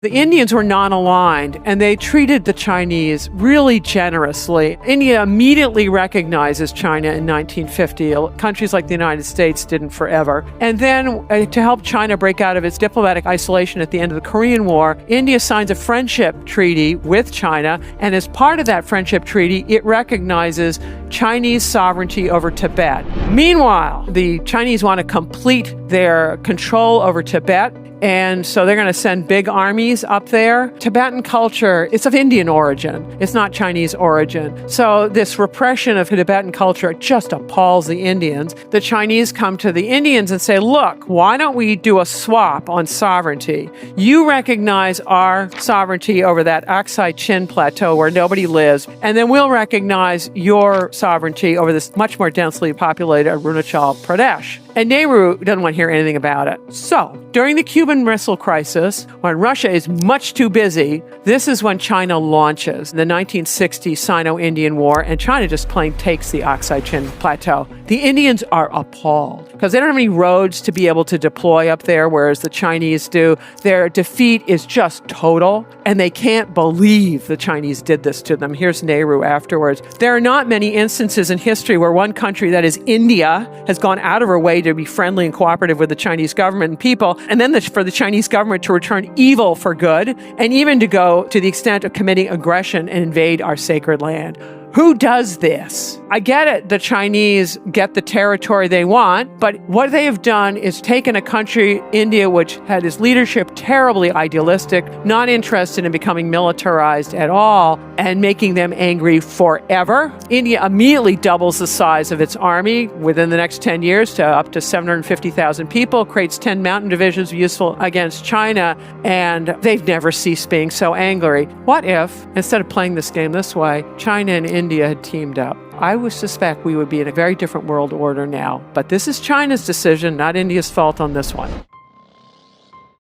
The Indians were non-aligned, and they treated the Chinese really generously. India immediately recognizes China in 1950. Countries like the United States didn't forever. And then to help China break out of its diplomatic isolation at the end of the Korean War, India signs a friendship treaty with China, and as part of that friendship treaty, it recognizes Chinese sovereignty over Tibet. Meanwhile, the Chinese want to complete their control over Tibet, and so they're going to send big armies up there. Tibetan culture is of Indian origin. It's not Chinese origin. So this repression of Tibetan culture just appalls the Indians. The Chinese come to the Indians and say, look, why don't we do a swap on sovereignty? You recognize our sovereignty over that Aksai Chin plateau where nobody lives, and then we'll recognize your sovereignty over this much more densely populated Arunachal Pradesh. And Nehru doesn't want to hear anything about it. So, during the Cuban Missile Crisis, when Russia is much too busy, this is when China launches the 1960 Sino-Indian War, and China just plain takes the Aksai Chin Plateau. The Indians are appalled because they don't have any roads to be able to deploy up there, whereas the Chinese do. Their defeat is just total, and they can't believe the Chinese did this to them. Here's Nehru afterwards. There are not many instances in history where one country, that is India, has gone out of her way to be friendly and cooperative with the Chinese government and people, and then for the Chinese government to return evil for good, and even to go to the extent of committing aggression and invade our sacred land. Who does this? I get it, the Chinese get the territory they want, but what they have done is taken a country, India, which had its leadership terribly idealistic, not interested in becoming militarized at all, and making them angry forever. India immediately doubles the size of its army within the next 10 years to up to 750,000 people, creates 10 mountain divisions useful against China, and they've never ceased being so angry. What if, instead of playing this game this way, China and India had teamed up? I would suspect we would be in a very different world order now. But this is China's decision, not India's fault on this one.